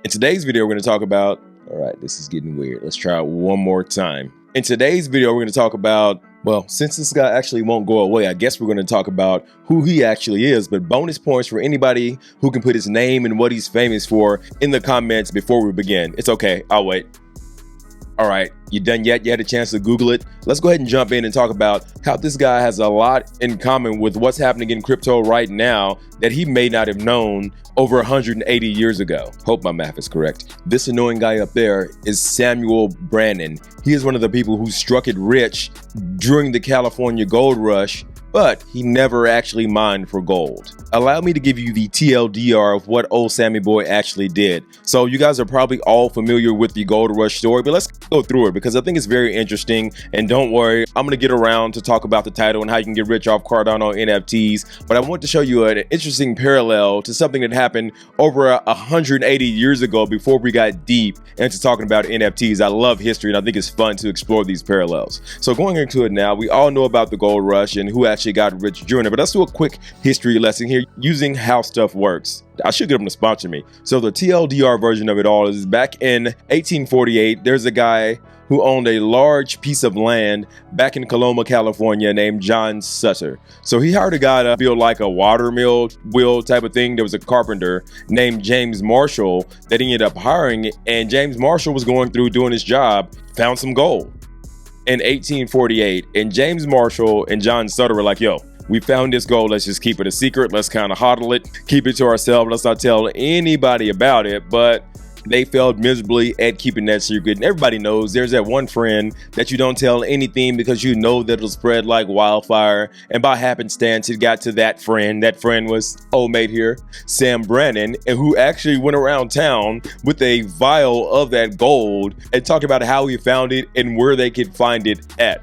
In today's video, we're going to talk about, all right, this is getting weird. Let's try it one more time. In today's video, we're going to talk about, well, since this guy actually won't go away, I guess we're going to talk about who he actually is, but bonus points for anybody who can put his name and what he's famous for in the comments before we begin. It's okay, I'll wait. All right, you done yet? You had a chance to Google it? Let's go ahead and jump in and talk about how this guy has a lot in common with what's happening in crypto right now that he may not have known over 180 years ago. Hope my math is correct. This annoying guy up there is Samuel Brannan. He is one of the people who struck it rich during the California gold rush, but he never actually mined for gold. Allow me to give you the TLDR of what old Sammy Boy actually did. So you guys are probably all familiar with the gold rush story, but let's go through it because I think it's very interesting. And don't worry, I'm gonna get around to talk about the title and how you can get rich off Cardano NFTs. But I want to show you an interesting parallel to something that happened over 180 years ago before we got deep into talking about NFTs. I love history and I think it's fun to explore these parallels. So going into it now, we all know about the gold rush and who actually got rich during it, but let's do a quick history lesson here using how stuff works. I should get them to sponsor me. So the TLDR version of it all is back in 1848, there's a guy who owned a large piece of land back in Coloma, California named John Sutter. So he hired a guy to build like a water mill wheel type of thing. There was a carpenter named James Marshall that he ended up hiring, and James Marshall was going through doing his job, found some gold in 1848, and James Marshall and John Sutter were like, yo, we found this gold, let's just keep it a secret, let's kind of hodl it, keep it to ourselves, let's not tell anybody about it. But they failed miserably at keeping that secret. And everybody knows there's that one friend that you don't tell anything because you know that it'll spread like wildfire. And by happenstance, it got to that friend. That friend was old mate here, Sam Brannan, and who actually went around town with a vial of that gold and talked about how he found it and where they could find it at.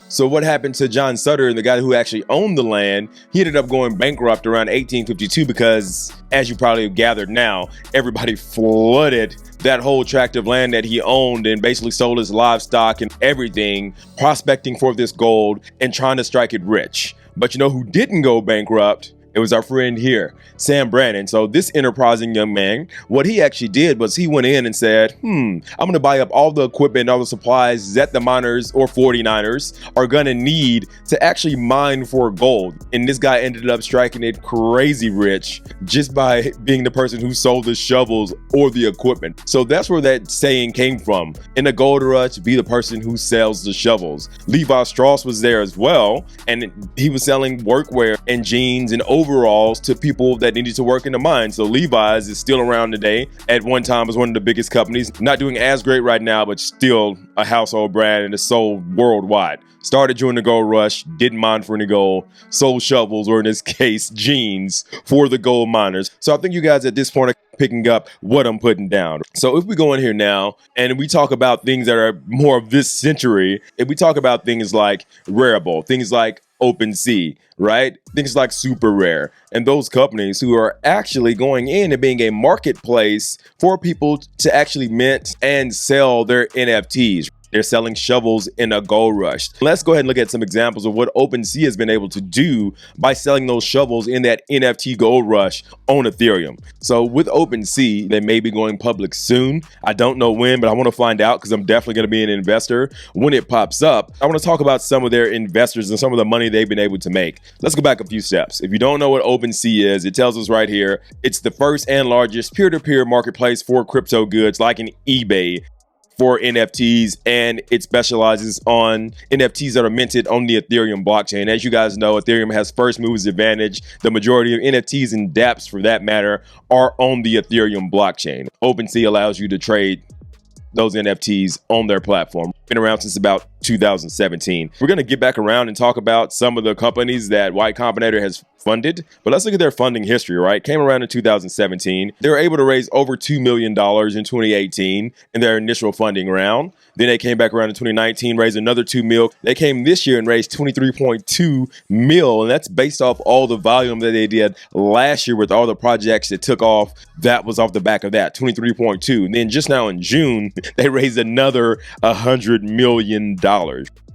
So what happened to John Sutter, the guy who actually owned the land? He ended up going bankrupt around 1852 because, as you probably have gathered now, everybody flooded that whole tract of land that he owned and basically sold his livestock and everything, prospecting for this gold and trying to strike it rich. But you know who didn't go bankrupt? It was our friend here, Sam Brannan. So this enterprising young man, what he actually did was he went in and said, I'm gonna buy up all the equipment, all the supplies that the miners or 49ers are gonna need to actually mine for gold. And this guy ended up striking it crazy rich just by being the person who sold the shovels or the equipment. So that's where that saying came from. In the gold rush, be the person who sells the shovels. Levi Strauss was there as well, and he was selling workwear and jeans and overalls to people that needed to work in the mine. So Levi's is still around today. At one time was one of the biggest companies, not doing as great right now, but still a household brand and is sold worldwide. Started during the gold rush, didn't mine for any gold, sold shovels, or in this case, jeans for the gold miners. So I think you guys at this point are picking up what I'm putting down. So if we go in here now and we talk about things that are more of this century, if we talk about things like rarible, things like Opensea, right? Things like Super Rare, and those companies who are actually going in and being a marketplace for people to actually mint and sell their NFTs. They're selling shovels in a gold rush. Let's go ahead and look at some examples of what Opensea has been able to do by selling those shovels in that NFT gold rush on Ethereum. So with Opensea, they may be going public soon. I don't know when, but I want to find out because I'm definitely going to be an investor when it pops up. I want to talk about some of their investors and some of the money they've been able to make. Let's go back a few steps. If you don't know what Opensea is, it tells us right here, it's the first and largest peer-to-peer marketplace for crypto goods like an eBay for NFTs, and it specializes on NFTs that are minted on the Ethereum blockchain. As you guys know, Ethereum has first movers advantage. The majority of NFTs and dApps, for that matter, are on the Ethereum blockchain. OpenSea allows you to trade those NFTs on their platform. Been around since about 2017. We're going to get back around and talk about some of the companies that Y Combinator has funded, but let's look at their funding history, right? Came around in 2017. They were able to raise over $2 million in 2018 in their initial funding round. Then they came back around in 2019, raised another $2 million. They came this year and raised $23.2 million, and that's based off all the volume that they did last year with all the projects that took off. That was off the back of that, 23.2. And then just now in June, they raised another $100 million.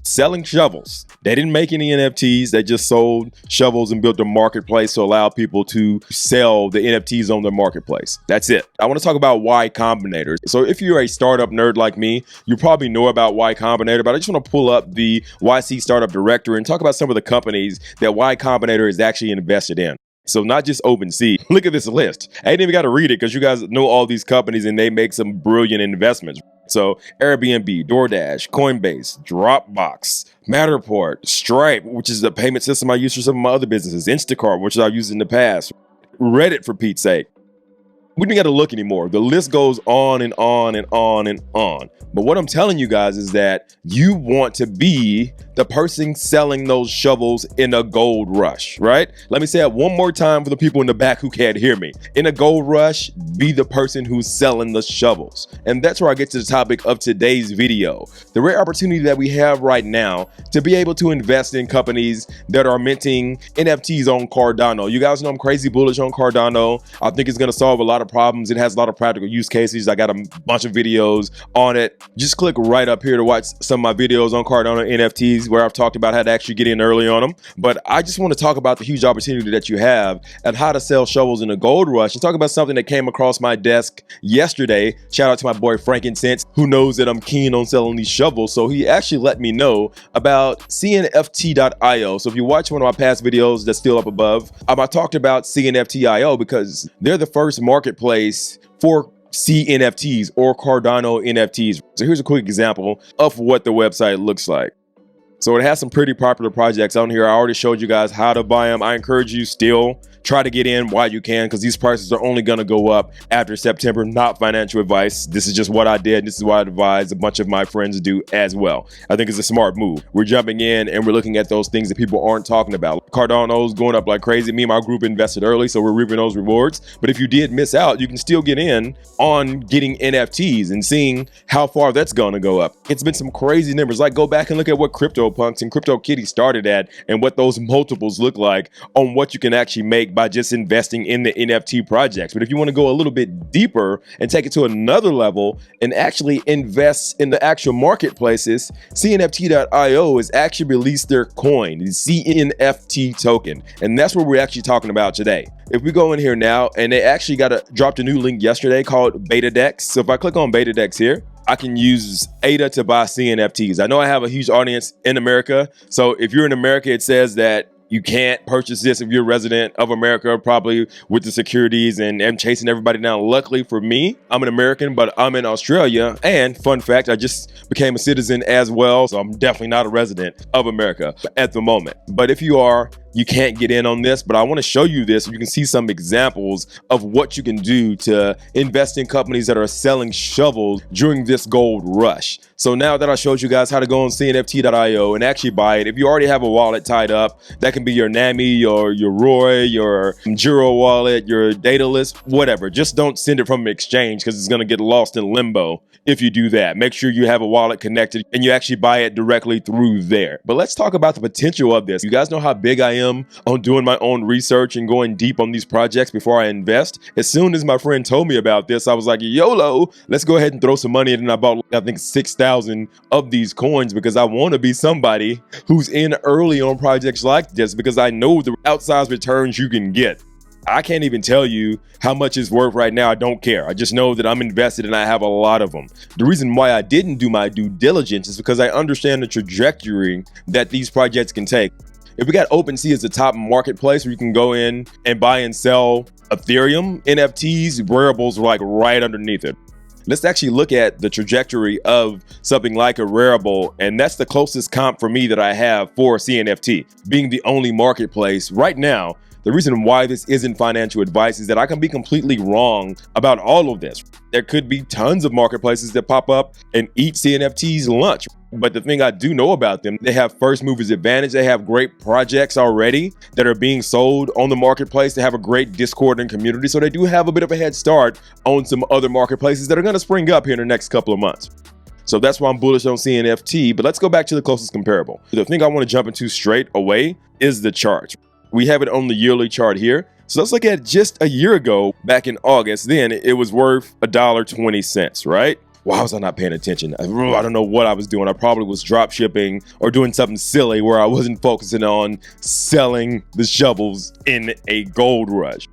selling shovels. They didn't make any NFTs. They just sold shovels and built a marketplace to allow people to sell the NFTs on their marketplace. That's it. I want to talk about Y Combinator. So if you're a startup nerd like me, you probably know about Y Combinator, but I just want to pull up the YC Startup Directory and talk about some of the companies that Y Combinator is actually invested in. So not just Opensea. Look at this list. I ain't even got to read it because you guys know all these companies and they make some brilliant investments. So Airbnb, DoorDash, Coinbase, Dropbox, Matterport, Stripe, which is the payment system I use for some of my other businesses, Instacart, which I've used in the past, Reddit for Pete's sake. We don't got to look anymore. The list goes on and on and on and on. But what I'm telling you guys is that you want to be the person selling those shovels in a gold rush, right? Let me say it one more time for the people in the back who can't hear me. In a gold rush, be the person who's selling the shovels. And that's where I get to the topic of today's video. The rare opportunity that we have right now to be able to invest in companies that are minting NFTs on Cardano. You guys know I'm crazy bullish on Cardano. I think it's going to solve a lot of problems. It has a lot of practical use cases. I got a bunch of videos on it. Just click right up here to watch some of my videos on Cardano NFTs where I've talked about how to actually get in early on them. But I just want to talk about the huge opportunity that you have and how to sell shovels in a gold rush and talk about something that came across my desk yesterday. Shout out to my boy Frankincense, who knows that I'm keen on selling these shovels. So he actually let me know about CNFT.io. So if you watch one of my past videos that's still up above, I talked about CNFT.io because they're the first marketplace for CNFTs or Cardano NFTs. So here's a quick example of what the website looks like. So it has some pretty popular projects on here. I already showed you guys how to buy them. I encourage you still try to get in while you can because these prices are only going to go up after September. Not financial advice. This is just what I did. This is what I advise a bunch of my friends do as well. I think it's a smart move. We're jumping in and we're looking at those things that people aren't talking about. Cardano's going up like crazy. Me and my group invested early, so we're reaping those rewards. But if you did miss out, you can still get in on getting NFTs and seeing how far that's going to go up. It's been some crazy numbers. Like go back and look at what CryptoPunks and CryptoKitty started at and what those multiples look like on what you can actually make by just investing in the NFT projects. But if you want to go a little bit deeper and take it to another level and actually invest in the actual marketplaces, CNFT.io has actually released their coin, the CNFT token. And that's what we're actually talking about today. If we go in here now, and they actually dropped a new link yesterday called BetaDex. So if I click on BetaDex here, I can use ADA to buy CNFTs. I know I have a huge audience in America. So if you're in America, it says that you can't purchase this if you're a resident of America, probably with the securities and chasing everybody down. Luckily for me, I'm an American, but I'm in Australia. And fun fact, I just became a citizen as well. So I'm definitely not a resident of America at the moment. But if you are, you can't get in on this, but I want to show you this so you can see some examples of what you can do to invest in companies that are selling shovels during this gold rush. So now that I showed you guys how to go on CNFT.io and actually buy it, if you already have a wallet tied up, that can be your NAMI or your Roy, your Jiro wallet, your Daedalus, whatever. Just don't send it from an exchange because it's going to get lost in limbo if you do that. Make sure you have a wallet connected and you actually buy it directly through there. But let's talk about the potential of this. You guys know how big I am on doing my own research and going deep on these projects before I invest. As soon as my friend told me about this, I was like, YOLO, let's go ahead and throw some money in. And I bought, I think, 6,000 of these coins because I want to be somebody who's in early on projects like this because I know the outsized returns you can get. I can't even tell you how much it's worth right now. I don't care. I just know that I'm invested and I have a lot of them. The reason why I didn't do my due diligence is because I understand the trajectory that these projects can take. If we got Opensea as the top marketplace where you can go in and buy and sell Ethereum, NFTs, raribles like right underneath it. Let's actually look at the trajectory of something like a rarible, and that's the closest comp for me that I have for CNFT, being the only marketplace right now. The reason why this isn't financial advice is that I can be completely wrong about all of this. There could be tons of marketplaces that pop up and eat CNFT's lunch. But the thing I do know about them, they have first movers advantage. They have great projects already that are being sold on the marketplace. They have a great Discord and community. So they do have a bit of a head start on some other marketplaces that are going to spring up here in the next couple of months. So that's why I'm bullish on CNFT. But let's go back to the closest comparable. The thing I want to jump into straight away is the chart. We have it on the yearly chart here. So let's look at just a year ago, back in August. Then it was worth $1.20, right? Why was I not paying attention? I don't know what I was doing. I probably was drop shipping or doing something silly where I wasn't focusing on selling the shovels in a gold rush.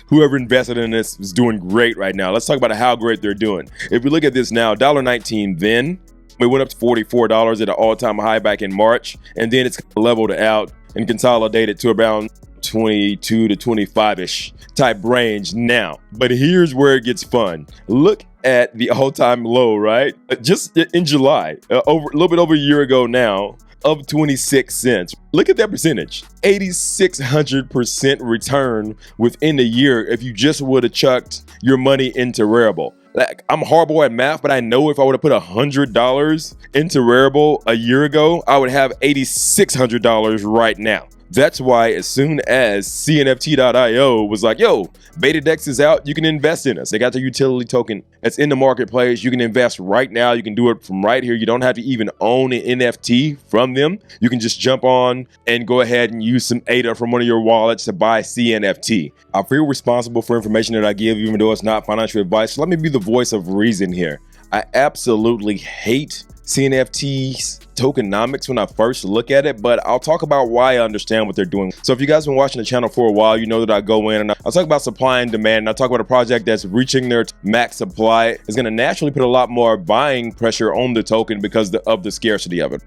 Whoever invested in this is doing great right now. Let's talk about how great they're doing. If we look at this now, $1.19 then, it went up to $44 at an all-time high back in March, and then it's leveled out and consolidated to around 22 to 25-ish type range now. But here's where it gets fun. Look at the all-time low, right? Just in July, a little bit over a year ago now, of 26 cents. Look at that percentage, 8,600% return within a year if you just would have chucked your money into Rarible. Like, I'm horrible at math, but I know if I would have put $100 into Rarible a year ago, I would have $8,600 right now. That's why as soon as CNFT.io was like, yo, BetaDex is out, you can invest in us. They got their utility token that's in the marketplace. You can invest right now. You can do it from right here. You don't have to even own an NFT from them. You can just jump on and go ahead and use some ADA from one of your wallets to buy CNFT. I feel responsible for information that I give, even though it's not financial advice. So let me be the voice of reason here. I absolutely hate CNFTs, tokenomics when I first look at it, but I'll talk about why I understand what they're doing. So if you guys have been watching the channel for a while, you know that I go in and I'll talk about supply and demand, and I'll talk about a project that's reaching their max supply is going to naturally put a lot more buying pressure on the token because of the scarcity of it.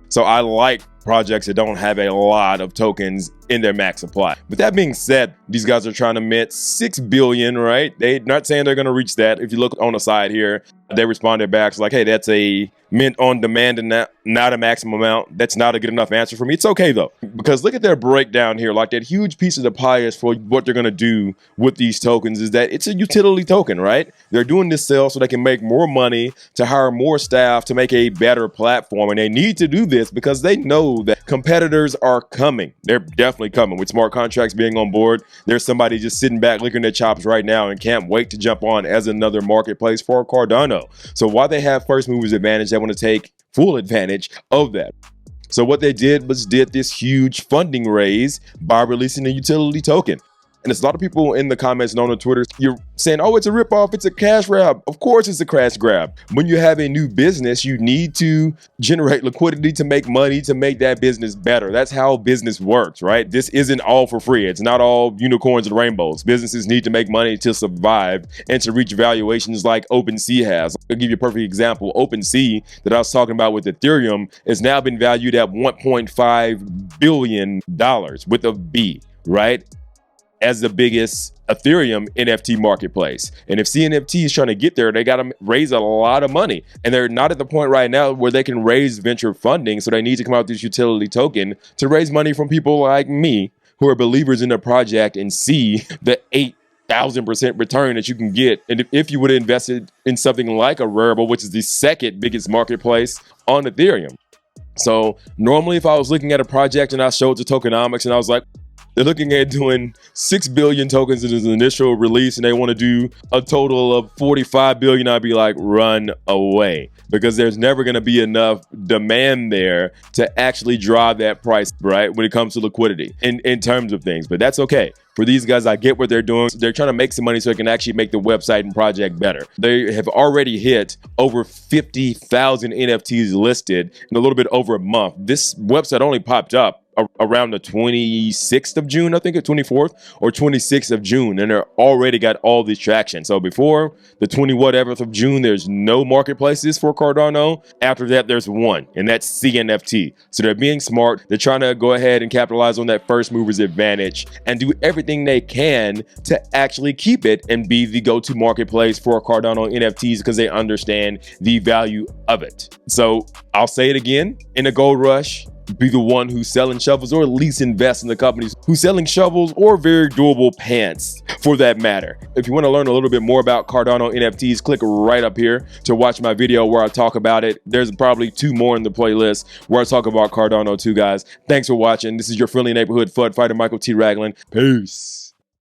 So I like projects that don't have a lot of tokens in their max supply. With that being said, these guys are trying to mint 6 billion, right? They're not saying they're going to reach that. If you look on the side here, they responded back like, hey, that's a mint on demand and not a maximum amount. That's not a good enough answer for me. It's okay though, because look at their breakdown here. Like, that huge piece of the pie is for what they're going to do with these tokens is that it's a utility token, right? They're doing this sale so they can make more money, to hire more staff, to make a better platform. And they need to do this because they know that competitors are coming. They're definitely coming. With smart contracts being on board, there's somebody just sitting back licking their chops right now and can't wait to jump on as another marketplace for Cardano. So while they have first movers advantage, they want to take full advantage of that. So what they did was did this huge funding raise by releasing a utility token. And there's a lot of people in the comments and on the Twitter, you're saying, oh, it's a ripoff, it's a cash grab. Of course it's a cash grab. When you have a new business, you need to generate liquidity to make money, to make that business better. That's how business works, right? This isn't all for free. It's not all unicorns and rainbows. Businesses need to make money to survive and to reach valuations like Opensea has. I'll give you a perfect example. Opensea that I was talking about with Ethereum has now been valued at $1.5 billion with a B, right? As the biggest Ethereum NFT marketplace. And if CNFT is trying to get there, they got to raise a lot of money. And they're not at the point right now where they can raise venture funding. So they need to come out with this utility token to raise money from people like me who are believers in the project and see the 8,000% return that you can get. And if you would have invested in something like a Rarible, which is the second biggest marketplace on Ethereum. So normally if I was looking at a project and I showed the tokenomics and I was like, they're looking at doing 6 billion tokens in his initial release and they want to do a total of 45 billion. I'd be like, run away, because there's never going to be enough demand there to actually drive that price, right? When it comes to liquidity in terms of things, but that's okay. For these guys, I get what they're doing. They're trying to make some money so they can actually make the website and project better. They have already hit over 50,000 NFTs listed in a little bit over a month. This website only popped up around the 26th of June, I think, or 24th or 26th of June, and they're already got all this traction. So before the 20-whatever of June, there's no marketplaces for Cardano. After that, there's one, and that's CNFT. So they're being smart. They're trying to go ahead and capitalize on that first mover's advantage and do everything they can to actually keep it and be the go-to marketplace for Cardano NFTs because they understand the value of it. So I'll say it again, in a gold rush, be the one who's selling shovels, or at least invest in the companies who's selling shovels or very durable pants for that matter. If you want to learn a little bit more about Cardano NFTs, click right up here to watch my video where I talk about it. There's probably 2 more in the playlist where I talk about Cardano too, guys. Thanks for watching. This is your friendly neighborhood FUD fighter, Michael T. Ragland. Peace.